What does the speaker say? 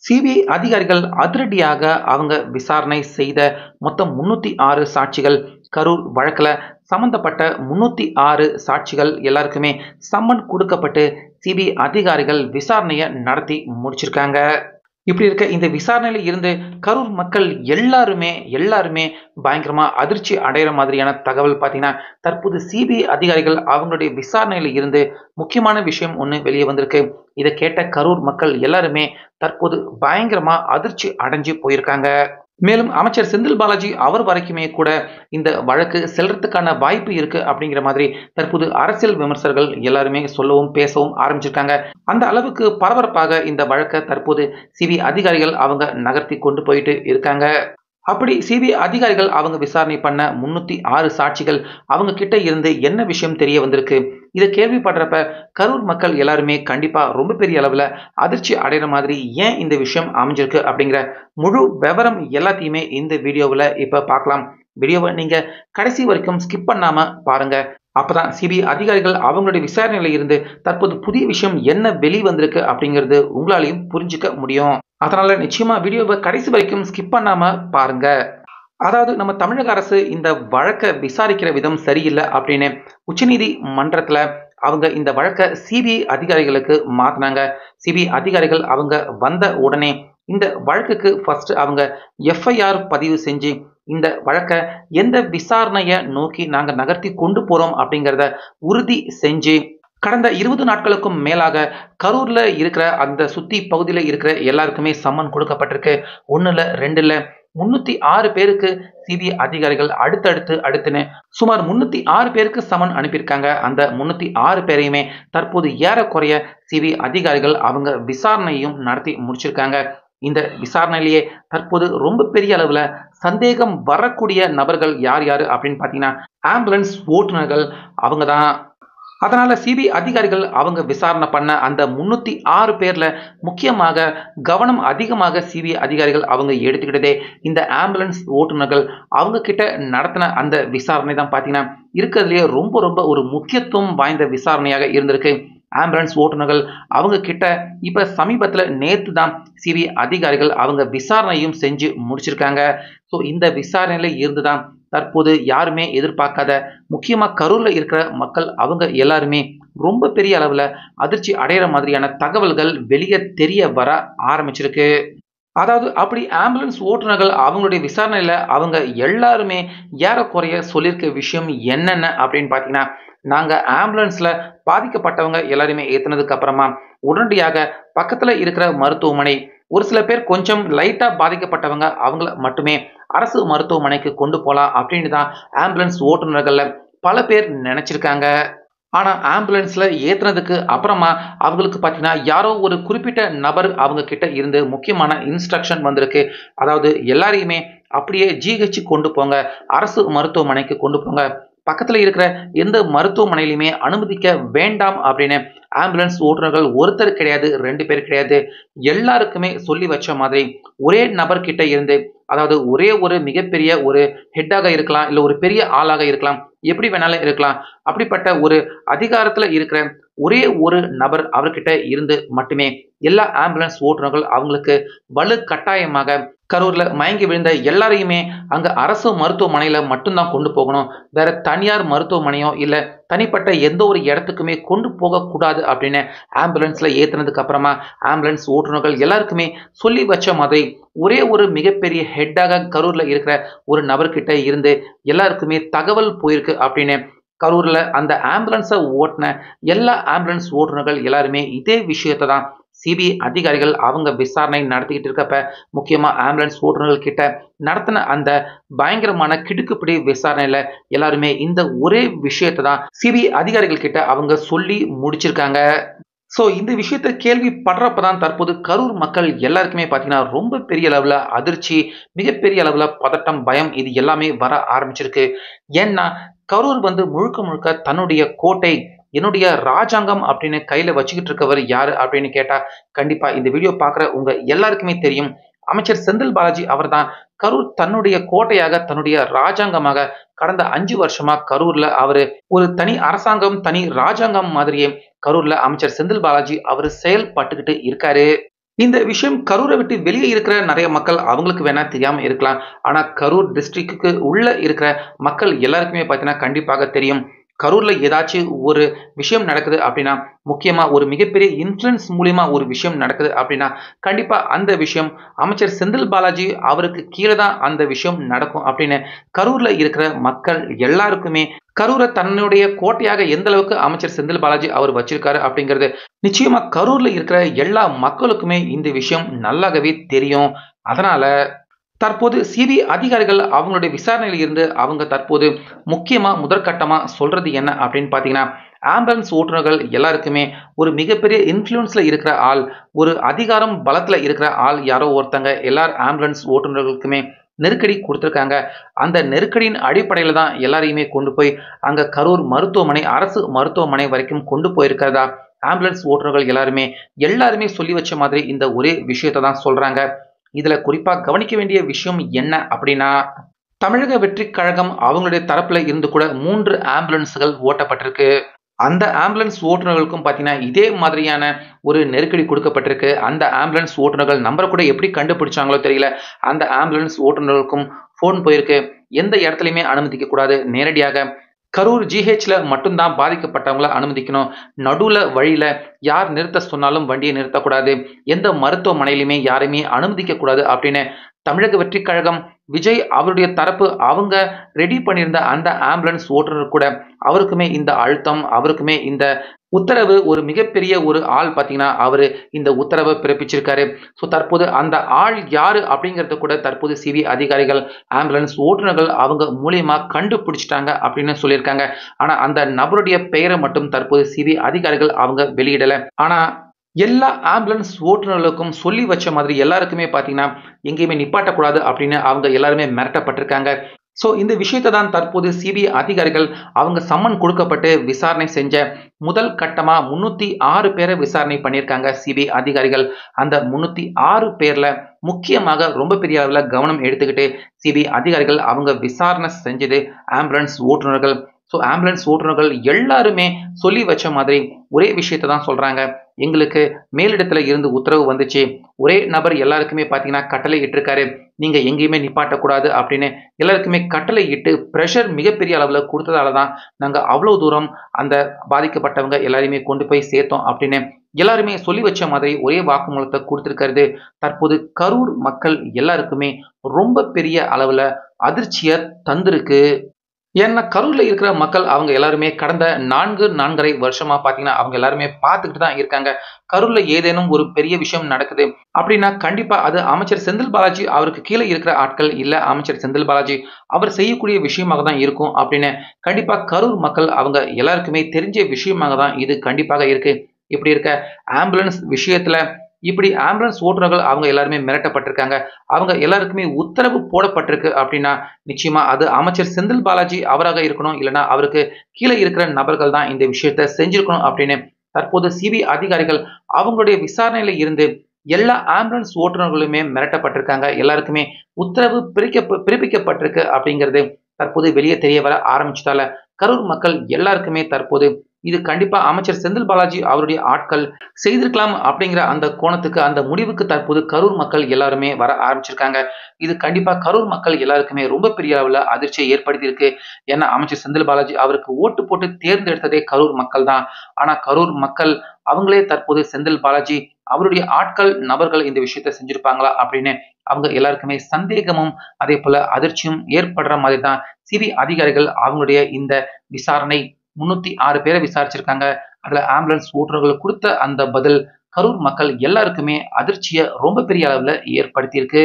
CBI அதிகாரிகள் அதிரடியாக அவங்க விசாரணை செய்த மொத்தம் 306 சாட்சிகள் கரூர் வழக்குல சம்பந்தப்பட்ட 306 சாட்சிகள் எல்லாருக்குமே சம்மன் கொடுக்கப்பட்டு சிபிஐ அதிகாரிகள் விசாரணையை நடத்தி முடிச்சிருக்காங்க. இப்படி இருக்க இந்த விசாரணையில இருந்து கரூர் மக்கள் எல்லாருமே பயங்கரமா அதிர்ச்சி அடைகிற மாதிரியான தகவல் பார்த்தீங்கன்னா, தற்போது சிபிஐ அதிகாரிகள் அவங்களுடைய விசாரணையில இருந்து முக்கியமான விஷயம் ஒன்று வெளியே வந்திருக்கு. இதை கேட்ட கரூர் மக்கள் எல்லாருமே தற்போது பயங்கரமா அதிர்ச்சி அடைஞ்சு போயிருக்காங்க. மேலும் அமைச்சர் செந்தில் பாலாஜி அவர் வரைக்குமே கூட இந்த வழக்கு செல்றதுக்கான வாய்ப்பு இருக்கு அப்படிங்கிற மாதிரி தற்போது அரசியல் விமர்சகர்கள் எல்லாருமே சொல்லவும் பேசவும் ஆரம்பிச்சிருக்காங்க. அந்த அளவுக்கு பரபரப்பாக இந்த வழக்கை தற்போது சிபிஐ அதிகாரிகள் அவங்க நகர்த்தி கொண்டு போயிட்டு இருக்காங்க. அப்படி சிபிஐ அதிகாரிகள் அவங்க விசாரணை பண்ண 306 சாட்சிகள் அவங்க கிட்ட இருந்து என்ன விஷயம் தெரிய வந்திருக்கு, இதை கேள்விப்படுறப்ப கரூர் மக்கள் எல்லாருமே கண்டிப்பா ரொம்ப பெரிய அளவுல அதிர்ச்சி அடைகிற மாதிரி ஏன் இந்த விஷயம் அமைஞ்சிருக்கு அப்படிங்கிற முழு விவரம் எல்லாத்தையுமே இந்த வீடியோவில் இப்ப பார்க்கலாம். வீடியோவை நீங்க கடைசி வரைக்கும் ஸ்கிப் பண்ணாம பாருங்க. அப்பதான் சிபிஐ அதிகாரிகள் அவங்களுடைய விசாரணையில இருந்து தற்போது புதிய விஷயம் என்ன வெளிவந்திருக்கு அப்படிங்கிறது உங்களாலையும் புரிஞ்சுக்க முடியும். அதனால நிச்சயமா வீடியோவை கடைசி வரைக்கும் ஸ்கிப் பண்ணாம பாருங்க. அதாவது நம்ம தமிழக அரசு இந்த வழக்கை விசாரிக்கிற விதம் சரியில்லை அப்படின்னு உச்சநீதிமன்றத்துல அவங்க இந்த வழக்கை சிபிஐ அதிகாரிகளுக்கு மாத்தினாங்க. சிபிஐ அதிகாரிகள் அவங்க வந்த உடனே இந்த வழக்குக்கு ஃபர்ஸ்ட் அவங்க எஃப்ஐஆர் பதிவு செஞ்சு இந்த வழக்கை எந்த விசாரணையை நோக்கி நாங்க நகர்த்தி கொண்டு போறோம் அப்படிங்கிறத உறுதி செஞ்சு கடந்த 20 நாட்களுக்கும் மேலாக கரூர்ல இருக்கிற அந்த சுத்தி பகுதியில் இருக்கிற எல்லாருக்குமே சம்மன் கொடுக்கப்பட்டிருக்கு. 1 இல்ல 2 இல்ல 306 பேருக்கு சிபிஐ அதிகாரிகள் அடுத்துன்னு சுமார் 306 பேருக்கு சம்மன் அனுப்பியிருக்காங்க. அந்த 306 பேரையுமே தற்போது ஏறக்குறைய சிபிஐ அதிகாரிகள் அவங்க விசாரணையும் நடத்தி முடிச்சிருக்காங்க. இந்த விசாரணையிலேயே தற்போது ரொம்ப பெரிய அளவுல சந்தேகம் வரக்கூடிய நபர்கள் யார் யாரு அப்படின்னு பாத்தீங்கன்னா, ஆம்புலன்ஸ் ஓட்டுநர்கள் அவங்க தான். அதனால சிபிஐ அதிகாரிகள் அவங்க விசாரணை பண்ண அந்த 306 பேர்ல முக்கியமாக கவனம் அதிகமாக சிபிஐ அதிகாரிகள் அவங்க எடுத்துக்கிட்டதே இந்த ஆம்புலன்ஸ் ஓட்டுநர்கள் அவங்க கிட்ட நடத்தின அந்த விசாரணை தான் பாத்தீங்கன்னா இருக்கிறதுலயே ரொம்ப ஒரு முக்கியத்துவம் வாய்ந்த விசாரணையாக இருந்திருக்கு. ஆம்புலன்ஸ் ஓட்டுநர்கள் அவங்க கிட்ட இப்ப சமீபத்துல நேத்து தான் சிபிஐ அதிகாரிகள் அவங்க விசாரணையும் செஞ்சு முடிச்சிருக்காங்க. ஸோ இந்த விசாரணையில இருந்துதான் தற்போது யாருமே எதிர்பார்க்காத முக்கியமா கரூர்ல இருக்கிற மக்கள் அவங்க எல்லாருமே ரொம்ப பெரிய அளவுல அதிர்ச்சி அடைகிற மாதிரியான தகவல்கள் வெளியே தெரிய வர ஆரம்பிச்சிருக்கு. அதாவது அப்படி ஆம்புலன்ஸ் ஓட்டுநர்கள் அவங்களுடைய விசாரணையில அவங்க எல்லாருமே ஏறக்குறைய சொல்லியிருக்க விஷயம் என்னென்ன அப்படின்னு பாத்தீங்கன்னா, நாங்க ஆம்புலன்ஸ்ல பாதிக்கப்பட்டவங்க எல்லாருமே ஏத்துனதுக்கு அப்புறமா உடனடியாக பக்கத்துல இருக்கிற மருத்துவமனை, ஒரு சில பேர் கொஞ்சம் லைட்டா பாதிக்கப்பட்டவங்க அவங்கள மட்டுமே அரசு மருத்துவமனைக்கு கொண்டு போலாம் அப்படின்னு தான் ஆம்புலன்ஸ் ஓட்டுநர்கள்ல பல பேர் நினைச்சிருக்காங்க. ஆனா ஆம்புலன்ஸ்ல ஏத்துனதுக்கு அப்புறமா அவங்களுக்கு பாத்தீங்கன்னா யாரோ ஒரு குறிப்பிட்ட நபர் அவங்க கிட்ட இருந்து முக்கியமான இன்ஸ்ட்ரக்ஷன் வந்திருக்கு. அதாவது எல்லாரையுமே அப்படியே ஜிஹெச் கொண்டு போங்க, அரசு மருத்துவமனைக்கு கொண்டு போங்க, பக்கத்துல இருக்கிற எந்த மருத்துவமனையிலுமே அனுமதிக்க வேண்டாம் அப்படின்னு ஆம்புலன்ஸ் ஓட்டுநர்கள் ஒருத்தர் கிடையாது, 2 பேர் கிடையாது, எல்லாருக்குமே சொல்லி வச்ச மாதிரி ஒரே நபர் கிட்ட இருந்து, அதாவது ஒரே ஒரு மிகப்பெரிய ஒரு ஹெட்டாக இருக்கலாம், இல்ல ஒரு பெரிய ஆளாக இருக்கலாம், எப்படி வேணாலும் இருக்கலாம், அப்படிப்பட்ட ஒரு அதிகாரத்துல இருக்கிற ஒரே ஒரு நபர் அவர்கிட்ட இருந்து மட்டுமே எல்லா ஆம்புலன்ஸ் ஓட்டுநர்கள் அவங்களுக்கு வலு கட்டாயமாக கரூர்ல மயங்கி விழுந்த எல்லாரையுமே அங்க அரசு மருத்துவமனையில மட்டும்தான் கொண்டு போகணும், வேற தனியார் மருத்துவமனையோ இல்ல தனிப்பட்ட எந்த ஒரு இடத்துக்குமே கொண்டு போக கூடாது அப்படின்னு ஆம்புலன்ஸ்ல ஏத்துனதுக்கு அப்புறமா ஆம்புலன்ஸ் ஓட்டுநர்கள் எல்லாருக்குமே சொல்லி வச்ச மாதிரி ஒரே ஒரு மிகப்பெரிய ஹெட்டாக கரூர்ல இருக்கிற ஒரு நபர்கிட்ட இருந்து எல்லாருக்குமே தகவல் போயிருக்கு அப்படின்னு கரூர்ல அந்த ஆம்புலன்ஸை ஓட்டின எல்லா ஆம்புலன்ஸ் ஓட்டுநர்கள் எல்லாருமே இதே விஷயத்தை தான் சிபிஐ அதிகாரிகள் அவங்க விசாரணை நடத்திக்கிட்டு இருக்கப்ப முக்கியமா ஆம்புலன்ஸ் ஓட்டுநர்கள் கிட்ட நடத்தின அந்த பயங்கரமான கிடுக்குப்பிடி விசாரணையில எல்லாருமே இந்த ஒரே விஷயத்தை தான் சிபிஐ அதிகாரிகள் கிட்ட அவங்க சொல்லி முடிச்சிருக்காங்க. ஸோ இந்த விஷயத்தை கேள்விப்படுறப்பதான் தற்போது கரூர் மக்கள் எல்லாருக்குமே பார்த்தீங்கன்னா ரொம்ப பெரிய அளவில் அதிர்ச்சி, மிகப்பெரிய அளவில் பதட்டம், பயம் இது எல்லாமே வர ஆரம்பிச்சிருக்கு. ஏன்னா கரூர் வந்து முழுக்க தன்னுடைய கோட்டை, என்னுடைய ராஜாங்கம் அப்படின்னு கையில வச்சுக்கிட்டு இருக்கவர் யாரு அப்படின்னு கேட்டா கண்டிப்பா இந்த வீடியோ பார்க்குற உங்க எல்லாருக்குமே தெரியும், அமைச்சர் செந்தில் பாலாஜி அவர்தான். கரூர் தன்னுடைய கோட்டையாக, தன்னுடைய ராஜாங்கமாக கடந்த 5 வருஷமா கரூர்ல அவரு ஒரு தனி அரசாங்கம், தனி ராஜாங்கம் மாதிரியே கரூர்ல அமைச்சர் செந்தில் பாலாஜி அவரு செயல்பட்டுக்கிட்டு இருக்காரு. இந்த விஷயம் கரூரை விட்டு வெளியே இருக்கிற நிறைய மக்கள் அவங்களுக்கு வேணா தெரியாம இருக்கலாம். ஆனா கரூர் டிஸ்ட்ரிக்ட்க்கு உள்ள இருக்கிற மக்கள் எல்லாருக்குமே பார்த்தீங்கன்னா கண்டிப்பாக தெரியும். கரூர்ல ஏதாச்சும் ஒரு விஷயம் நடக்குது அப்படின்னா, முக்கியமா ஒரு மிகப்பெரிய இன்ஃப்ளூயன்ஸ் மூலியமா ஒரு விஷயம் நடக்குது அப்படின்னா, கண்டிப்பா அந்த விஷயம் அமைச்சர் செந்தில் பாலாஜி அவருக்கு கீழ தான் அந்த விஷயம் நடக்கும் அப்படின்னு கரூர்ல இருக்கிற மக்கள் எல்லாருக்குமே கரூரை தன்னுடைய கோட்டையாக எந்த அளவுக்கு அமைச்சர் செந்தில் பாலாஜி அவர் வச்சிருக்காரு அப்படிங்கிறது நிச்சயமா கரூர்ல இருக்கிற எல்லா மக்களுக்குமே இந்த விஷயம் நல்லாகவே தெரியும். அதனால தற்போது சிபிஐ அதிகாரிகள் அவங்களுடைய விசாரணையில இருந்து அவங்க தற்போது முக்கியமா முதற்கட்டமா சொல்றது என்ன அப்படின்னு பார்த்தீங்கன்னா, ஆம்புலன்ஸ் ஓட்டுநர்கள் எல்லாருக்குமே ஒரு மிகப்பெரிய இன்ஃப்ளூயன்ஸ்ல இருக்கிற ஆள், ஒரு அதிகாரம் பலத்துல இருக்கிற ஆள் யாரோ ஒருத்தங்க எல்லார் ஆம்புலன்ஸ் ஓட்டுநர்களுக்குமே நெருக்கடி கொடுத்துருக்காங்க. அந்த நெருக்கடியின் அடிப்படையில தான் எல்லாரையுமே கொண்டு போய் அங்க கரூர் மருத்துவமனை, அரசு மருத்துவமனை வரைக்கும் கொண்டு போயிருக்கிறதா ஆம்புலன்ஸ் ஓட்டுநர்கள் எல்லாருமே சொல்லி வச்ச மாதிரி இந்த ஒரே விஷயத்த தான் சொல்றாங்க. இதுல குறிப்பா கவனிக்க வேண்டிய விஷயம் என்ன அப்படின்னா, தமிழக வெற்றிக் கழகம் அவங்களுடைய தரப்புல இருந்து கூட 3 ஆம்புலன்ஸ்கள் ஓட்டப்பட்டிருக்கு. அந்த ஆம்புலன்ஸ் ஓட்டுநர்களுக்கும் பார்த்தீங்கன்னா, இதே மாதிரியான ஒரு நெருக்கடி குடுக்கப்பட்டிருக்கு. அந்த ஆம்புலன்ஸ் ஓட்டுநர்கள் நம்பர கூட எப்படி கண்டுபிடிச்சாங்களோ தெரியல. அந்த ஆம்புலன்ஸ் ஓட்டுநர்களுக்கும் ஃபோன் போயிருக்கு. எந்த இடத்துலயுமே அனுமதிக்க கூடாது. நேரடியாக கரூர் ஜிஹெச்ல மட்டும் தான் பாதிக்கப்பட்டவங்கள அனுமதிக்கணும். நடுவுல வழியில யார் நிறுத்த சொன்னாலும் வண்டிய நிறுத்தக்கூடாது. எந்த மருத்துவமனையிலுமே யாரையுமே அனுமதிக்க கூடாது அப்படின்னு தமிழக வெற்றிக் கழகம் விஜய் அவருடைய தரப்பு அவங்க ரெடி பண்ணியிருந்த அந்த ஆம்புலன்ஸ் ஓட்டுநர் கூட அவருக்குமே இந்த அழுத்தம், அவருக்குமே இந்த உத்தரவு ஒரு மிகப்பெரிய ஒரு ஆள் பார்த்தீங்கன்னா, அவரு இந்த உத்தரவ பிறப்பிச்சிருக்காரு. ஸோ தற்போது அந்த ஆள் யாரு அப்படிங்கிறத கூட தற்போது சிபிஐ அதிகாரிகள், ஆம்புலன்ஸ் ஓட்டுநர்கள் அவங்க மூலியமா கண்டுபிடிச்சுட்டாங்க அப்படின்னு சொல்லியிருக்காங்க. ஆனா அந்த நபருடைய பெயரை மட்டும் தற்போது சிபிஐ அதிகாரிகள் அவங்க வெளியிடல. ஆனா எல்லா ஆம்புலன்ஸ் ஓட்டுநர்களுக்கும் சொல்லி வச்ச மாதிரி எல்லாருக்குமே பார்த்தீங்கன்னா, எங்கேயுமே நிப்பாட்டக்கூடாது அப்படின்னு அவங்க எல்லாருமே மிரட்டப்பட்டிருக்காங்க. ஸோ இந்த விஷயத்த தான் தற்போது சிபிஐ அதிகாரிகள் அவங்க சம்மன் கொடுக்கப்பட்டு விசாரணை செஞ்ச முதல் கட்டமா 306 பேரை விசாரணை பண்ணியிருக்காங்க சிபிஐ அதிகாரிகள். அந்த 306 பேர்ல முக்கியமாக ரொம்ப பெரிய அளவுல கவனம் எடுத்துக்கிட்டு சிபிஐ அதிகாரிகள் அவங்க விசாரணை செஞ்சது ஆம்புலன்ஸ் ஓட்டுநர்கள். ஸோ ஆம்புலன்ஸ் ஓட்டுநர்கள் எல்லாருமே சொல்லி வச்ச மாதிரி ஒரே விஷயத்த தான் சொல்றாங்க. எங்களுக்கு மேலிடத்துல இருந்து உத்தரவு வந்துச்சு. ஒரே நபர் எல்லாருக்குமே பார்த்தீங்கன்னா கட்டளை இட்டிருக்காரு. நீங்க எங்கேயுமே நிப்பாட்டக்கூடாது அப்படின்னு எல்லாருக்குமே கட்டளை இட்டு பிரஷர் மிகப்பெரிய அளவுல குடுத்ததால தான் நாங்க அவ்வளவு தூரம் அந்த பாதிக்கப்பட்டவங்க எல்லாரையுமே கொண்டு போய் சேர்த்தோம் அப்படின்னு எல்லாருமே சொல்லி வச்ச மாதிரி ஒரே வாக்குமூலத்தை குடுத்திருக்கிறது தற்போது கரூர் மக்கள் எல்லாருக்குமே ரொம்ப பெரிய அளவுல அதிர்ச்சிய தந்திருக்கு. ஏன்னா கரூர்ல இருக்கிற மக்கள் அவங்க எல்லாருமே கடந்த 4 வருஷமா பார்த்தீங்கன்னா, அவங்க எல்லாருமே பார்த்துக்கிட்டு தான் இருக்காங்க. கரூர்ல ஏதேனும் ஒரு பெரிய விஷயம் நடக்குது அப்படின்னா, கண்டிப்பா அது அமைச்சர் செந்தில் பாலாஜி அவருக்கு கீழ இருக்கிற ஆட்கள் இல்ல அமைச்சர் செந்தில் பாலாஜி அவர் செய்யக்கூடிய விஷயமாக தான் இருக்கும் அப்படின்னு கண்டிப்பா கரூர் மக்கள் அவங்க எல்லாருக்குமே தெரிஞ்ச விஷயமாக தான் இது கண்டிப்பாக இருக்கு. இப்படி இருக்க ஆம்புலன்ஸ் விஷயத்துல இப்படி ஆம்புலன்ஸ் ஓட்டுநர்கள் அவங்க எல்லாருமே மிரட்டப்பட்டிருக்காங்க. அவங்க எல்லாருக்குமே உத்தரவு போடப்பட்டிருக்கு அப்படின்னா, நிச்சயமா அது அமைச்சர் செந்தில் பாலாஜி அவராக இருக்கணும். இல்லன்னா அவருக்கு கீழ இருக்கிற நபர்கள் தான் இந்த விஷயத்த செஞ்சிருக்கணும் அப்படின்னு தற்போது சிபிஐ அதிகாரிகள் அவங்களுடைய விசாரணையில இருந்து எல்லா ஆம்புலன்ஸ் ஓட்டுநர்களுமே மிரட்டப்பட்டிருக்காங்க. எல்லாருக்குமே உத்தரவு பிறப்பிக்கப்பட்டிருக்கு அப்படிங்கிறது தற்போது வெளியே தெரிய வர ஆரம்பிச்சதால கரூர் மக்கள் எல்லாருக்குமே தற்போது இது கண்டிப்பா அமைச்சர் செந்தில் பாலாஜி அவருடைய ஆட்கள் செய்திருக்கலாம் அப்படிங்கிற அந்த கோணத்துக்கு அந்த முடிவுக்கு தற்போது கரூர் மக்கள் எல்லாருமே வர ஆரம்பிச்சிருக்காங்க. இது கண்டிப்பா கரூர் மக்கள் எல்லாருக்குமே ரொம்ப பெரிய அளவுல அதிர்ச்சியை ஏற்படுத்தியிருக்கு. ஏன்னா அமைச்சர் செந்தில் பாலாஜி அவருக்கு ஓட்டு போட்டு தேர்ந்தெடுத்ததே கரூர் மக்கள் தான். ஆனா கரூர் மக்கள் அவங்களே தற்போது செந்தில் பாலாஜி அவருடைய ஆட்கள் நபர்கள் இந்த விஷயத்த செஞ்சிருப்பாங்களா அப்படின்னு அவங்க எல்லாருக்குமே சந்தேகமும் அதே போல அதிர்ச்சியும் ஏற்படுற மாதிரி தான் சிபிஐ அதிகாரிகள் அவங்களுடைய இந்த விசாரணை 306 பேரை விசாரிச்சிருக்காங்க. அதுல ஆம்புலன்ஸ் ஓட்டுநர்கள் கொடுத்த அந்த பதில் கரூர் மக்கள் எல்லாருக்குமே அதிர்ச்சியை ரொம்ப பெரிய அளவுல ஏற்படுத்தியிருக்கு.